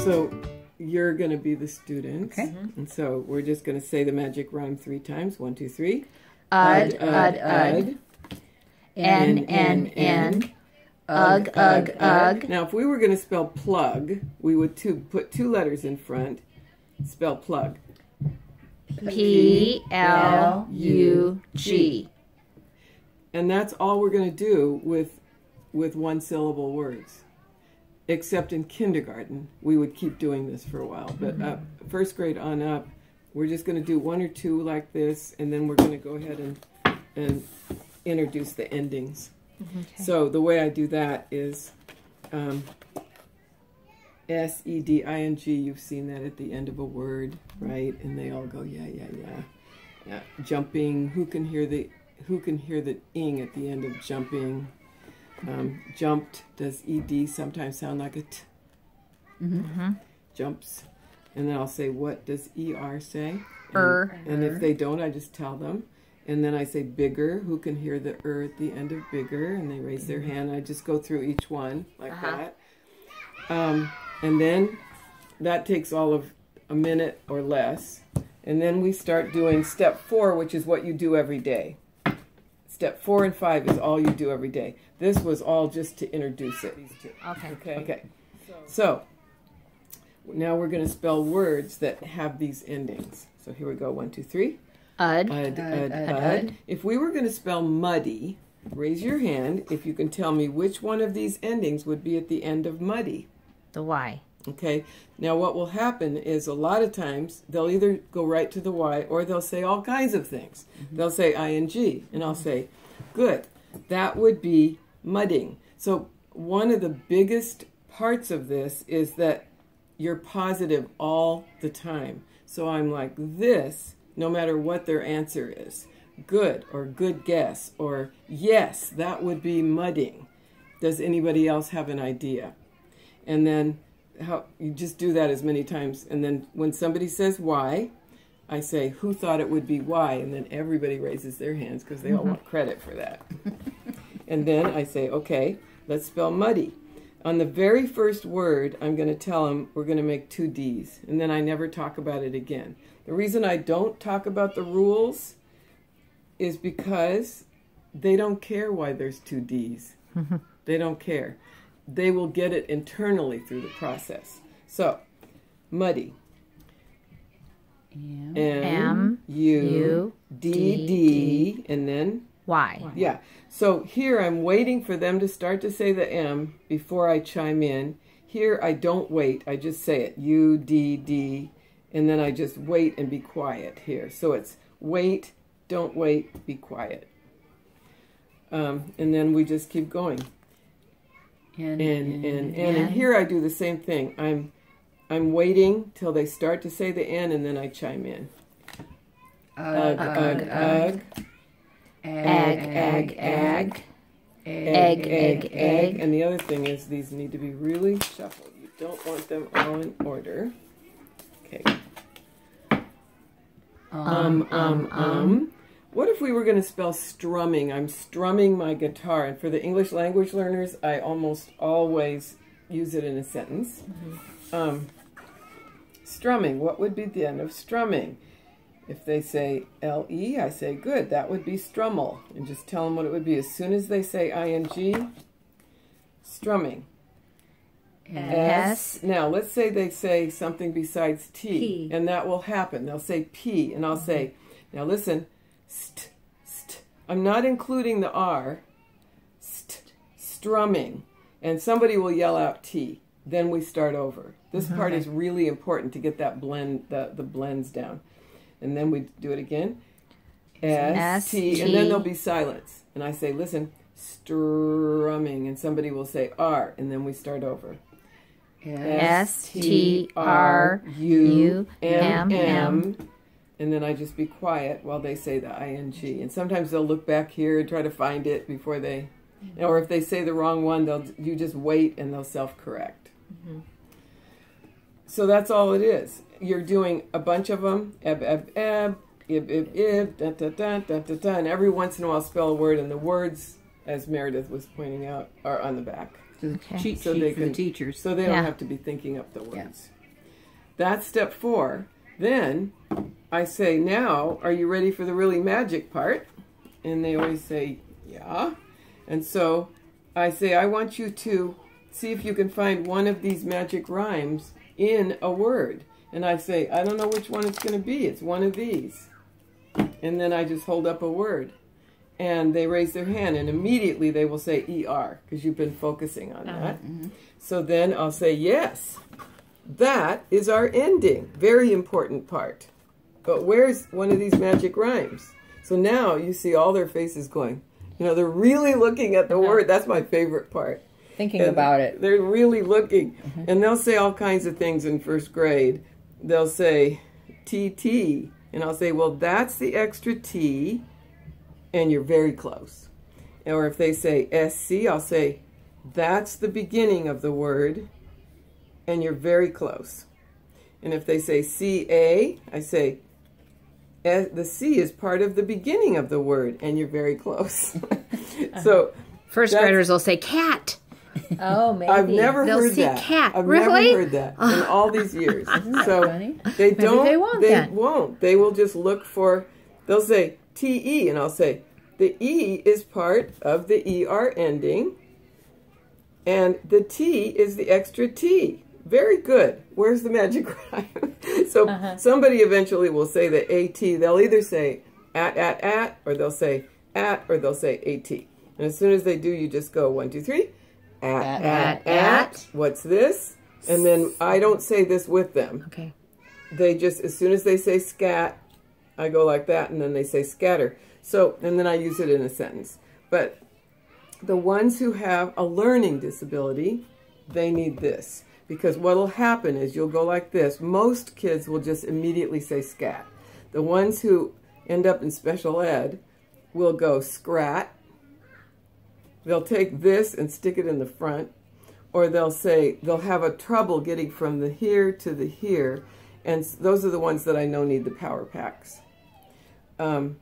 So you're going to be the students. Okay. And so we're just going to say the magic rhyme 3 times. 1, 2, 3. Ud, ud. N, ugh, ugh, ugh. Now, if we were going to spell plug, we would put 2 letters in front. Spell plug. P-L-U-G. And that's all we're going to do with one-syllable words. Except in kindergarten, we would keep doing this for a while. But first grade on up, we're just going to do 1 or 2 like this, and then we're going to go ahead and introduce the endings. Okay. So the way I do that is S-E-D-I-N-G. You've seen that at the end of a word, right? And they all go, yeah, yeah, yeah. Jumping. Who can hear the ing at the end of jumping? Jumped. Does ed sometimes sound like a t? Jumps. And then I'll say, what does er say? And if they don't, I just tell them. And then I say bigger. Who can hear the at the end of bigger? And they raise their hand. I just go through each one like that. And then that takes all of a minute or less. And then we start doing step 4, which is what you do every day. Step 4 and 5 is all you do every day. This was all just to introduce it. Okay. So now we're going to spell words that have these endings. So here we go. 1, 2, 3. Ud. If we were going to spell muddy, raise your hand if you can tell me which one of these endings would be at the end of muddy. The Y. Okay. Now what will happen is a lot of times they'll either go right to the Y or they'll say all kinds of things. They'll say ing, and I'll say, good. That would be mudding. So one of the biggest parts of this is that you're positive all the time. So I'm like this, no matter what their answer is. Good, or good guess, or yes, that would be mudding. Does anybody else have an idea? And then how you just do that as many times. And then when somebody says why, I say, who thought it would be why? And then everybody raises their hands because they all want credit for that. And then I say, okay, let's spell muddy. On the very first word, I'm going to tell them we're going to make 2 Ds. And then I never talk about it again. The reason I don't talk about the rules is because they don't care why there's 2 Ds. They don't care. They will get it internally through the process. So, muddy. M-U-D-D, and then Y. Yeah. So here I'm waiting for them to start to say the M before I chime in. Here I don't wait. I just say it. U-D-D, and then I just wait and be quiet here. So it's wait, don't wait, be quiet. And then we just keep going. And here I do the same thing. I'm waiting till they start to say the N, and then I chime in. Ugh, ugh, ugh. Egg, egg, egg. Egg, egg, egg. And the other thing is these need to be really shuffled. You don't want them all in order. Okay. What if we were going to spell strumming? I'm strumming my guitar. And for the English language learners, I almost always use it in a sentence. Strumming. What would be the end of strumming? If they say L-E, I say, good, that would be strummel. And just tell them what it would be. As soon as they say ing, strumming. S. Now, let's say they say something besides T. And that will happen. They'll say P, and I'll say, now listen, st, st. I'm not including the R. St, strumming. And somebody will yell out T. Then we start over. This part is really important to get that blend, the blends down. And then we do it again. S, T, and then there'll be silence. And I say, listen, strumming. And somebody will say R, and then we start over. S-T-R-U-M-M. And then I just be quiet while they say the ing. And sometimes they'll look back here and try to find it before they, or if they say the wrong one, you just wait and they'll self-correct. So that's all it is. You're doing a bunch of them, eb, eb, eb, ib, ib, ib, da, da, da, da, da, da, and every once in a while spell a word, and the words, as Meredith was pointing out, are on the back. So the cheat sheet for the teachers. So they don't have to be thinking up the words. that's step 4. Then I say, now, are you ready for the really magic part? And they always say, yeah. And so I say, I want you to see if you can find one of these magic rhymes in a word. And I say, I don't know which one it's going to be. It's one of these. And then I just hold up a word. And they raise their hand, and immediately they will say ER, because you've been focusing on that. So then I'll say, yes, that is our ending. Very important part. But where's one of these magic rhymes? So now you see all their faces going, you know, they're really looking at the word. That's my favorite part. Thinking about it. They're really looking. And they'll say all kinds of things in first grade. They'll say TT. And I'll say, well, that's the extra T, and you're very close. Or if they say SC, I'll say, that's the beginning of the word, and you're very close. And if they say CA, I say, the C is part of the beginning of the word, and you're very close. So first graders will say cat. Oh, maybe. I've never They'll heard see that. cat. I've Really? never heard that in all these years. So funny? they don't. they won't They then. won't. They will just look for. They'll say TE, and I'll say the E is part of the ER ending, and the T is the extra T. Very good. Where's the magic rhyme? So somebody eventually will say the AT. They'll either say at, or they'll say at, or they'll say AT. And as soon as they do, you just go 1, 2, 3. At. What's this? And then I don't say this with them. Okay. They just, as soon as they say scat, I go like that, and then they say scatter. So, and then I use it in a sentence. But the ones who have a learning disability, they need this. Because what will happen is you'll go like this. Most kids will just immediately say scat. The ones who end up in special ed will go scrat. They'll take this and stick it in the front, or they'll say, they'll have a trouble getting from the here to the here, and those are the ones that I know need the power packs. And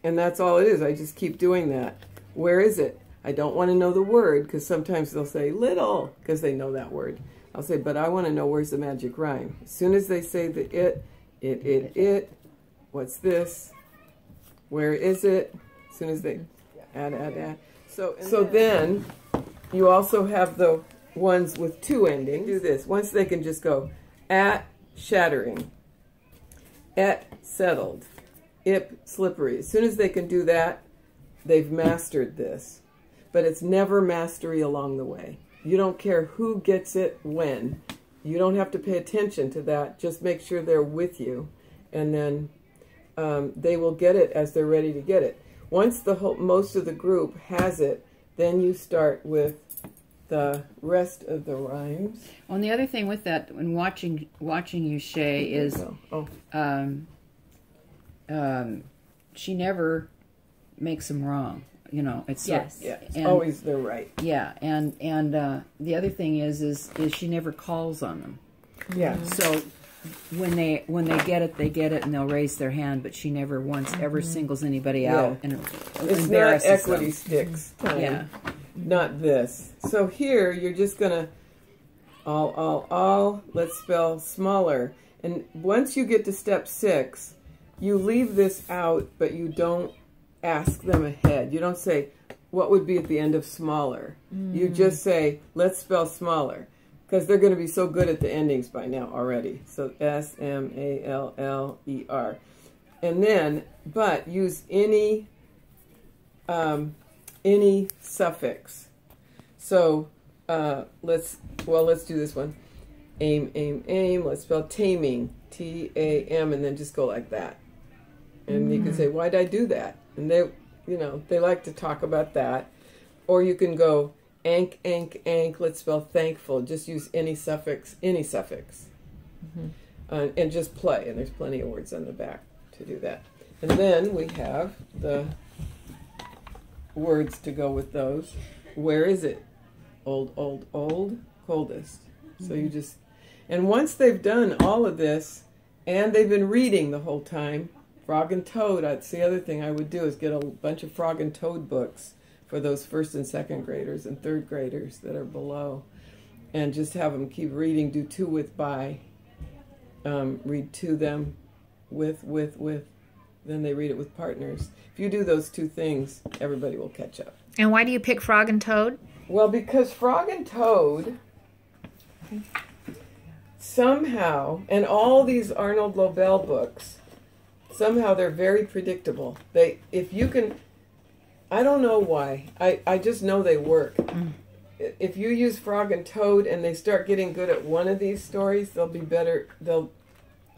that's all it is. I just keep doing that. Where is it? I don't want to know the word, because sometimes they'll say little, because they know that word. I'll say, but I want to know where's the magic rhyme. As soon as they say the it, what's this? Where is it? As soon as they add. So then you also have the ones with 2 endings. Do this. Once they can just go at shattering, at settled, ip slippery. As soon as they can do that, they've mastered this. But it's never mastery along the way. You don't care who gets it when. You don't have to pay attention to that. Just make sure they're with you, and then they will get it as they're ready to get it. Once most of the group has it, then you start with the rest of the rhymes. Well, and the other thing with that, when watching you, Shay, is she never makes them wrong. You know, it's it's always they're right. Yeah, and the other thing is she never calls on them. Yeah. So when they get it, they get it, and they'll raise their hand. But she never once ever singles anybody out and it's not embarrasses equity them. sticks time. Yeah. Not this. So here you're just gonna all. Let's spell smaller. And once you get to step 6, you leave this out, but you don't ask them ahead. You don't say, what would be at the end of smaller? You just say, let's spell smaller. Because they're going to be so good at the endings by now already. So S-M-A-L-L-E-R. And then, but use any suffix. So let's do this one. Aim. Let's spell taming. T-A-M, and then just go like that. And you can say, why'd I do that? And they like to talk about that. Or you can go ank. Let's spell thankful. Just use any suffix. And just play. And there's plenty of words on the back to do that. And then we have the words to go with those. Where is it? Old, coldest. So you just, and once they've done all of this, and they've been reading the whole time, Frog and Toad, that's the other thing I would do, is get a bunch of Frog and Toad books for those 1st and 2nd graders and 3rd graders that are below, and just have them keep reading, do 2 with by, read to them with, then they read it with partners. If you do those two things, everybody will catch up. And why do you pick Frog and Toad? Well, because Frog and Toad somehow, and all these Arnold Lobel books, somehow they're very predictable. If you can, I don't know why, I just know they work. If you use Frog and Toad and they start getting good at one of these stories, they'll be better.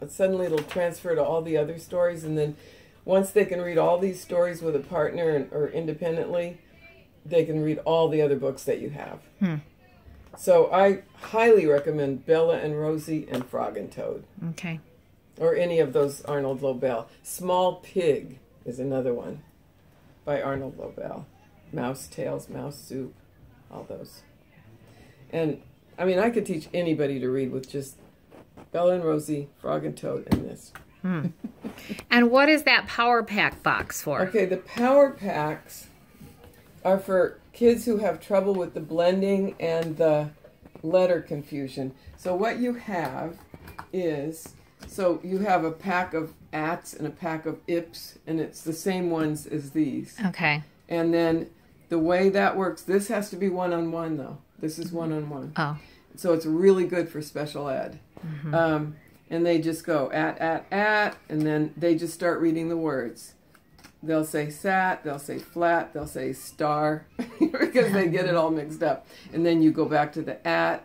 Suddenly it'll transfer to all the other stories, and then once they can read all these stories with a partner or independently, they can read all the other books that you have. So I highly recommend Bella and Rosie and Frog and Toad. Okay. Or any of those Arnold Lobel. Small Pig is another one by Arnold Lobel. Mouse Tales, Mouse Soup, all those. And, I mean, I could teach anybody to read with just Bella and Rosie, Frog and Toad, and this. And what is that Power Pack box for? Okay, the Power Packs are for kids who have trouble with the blending and the letter confusion. So what you have is, so you have a pack of ats and a pack of ips, and it's the same ones as these. Okay. And then the way that works, this has to be one-on-one though. This is one-on-one. Oh. So it's really good for special ed. And they just go at, and then they just start reading the words. They'll say sat, they'll say flat, they'll say star, because they get it all mixed up. And then you go back to the at,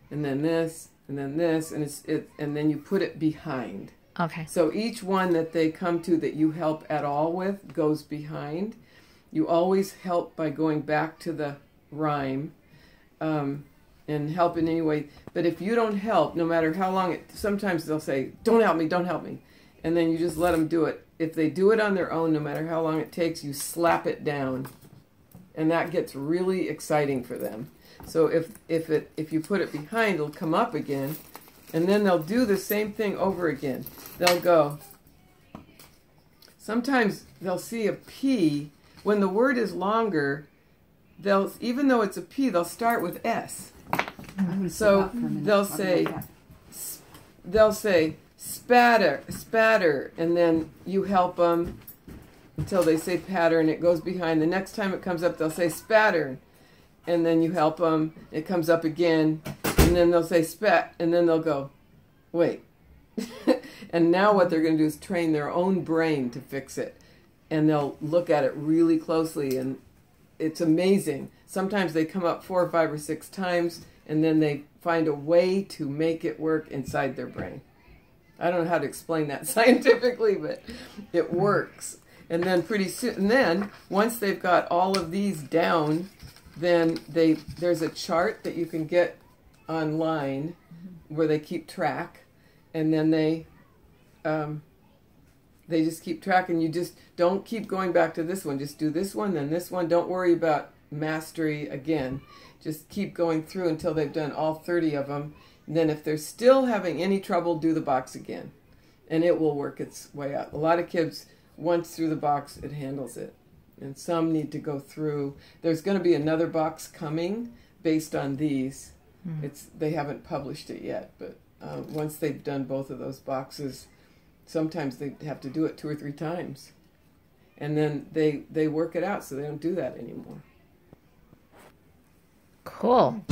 and then this, and then this, and and then you put it behind. Okay. So each one that they come to that you help at all with goes behind. You always help by going back to the rhyme. And help in any way. But if you don't help, no matter how long sometimes they'll say, don't help me, don't help me. And then you just let them do it. If they do it on their own, no matter how long it takes, you slap it down. And that gets really exciting for them. So if you put it behind, it'll come up again. And then they'll do the same thing over again. They'll go, sometimes they'll see a P. When the word is longer, even though it's a P, they'll start with S. So they'll say spatter, and then you help them until they say pattern. It goes behind. The next time it comes up, they'll say spatter, and then you help them. It comes up again, and then they'll say spat, and then they'll go, wait. And now what they're going to do is train their own brain to fix it, and they'll look at it really closely, and it's amazing. Sometimes they come up 4 or 5 or 6 times, and then they find a way to make it work inside their brain. I don't know how to explain that scientifically, but it works. And then pretty soon, and then once they've got all of these down, then there's a chart that you can get online where they keep track, and then they just keep track, and you just don't keep going back to this one. Just do this one, then this one. Don't worry about mastery again. Just keep going through until they've done all 30 of them. And then if they're still having any trouble, do the box again. And it will work its way out. A lot of kids, once through the box, it handles it. And some need to go through. There's going to be another box coming based on these. They haven't published it yet, but once they've done both of those boxes, sometimes they have to do it 2 or 3 times. And then they work it out so they don't do that anymore. Cool.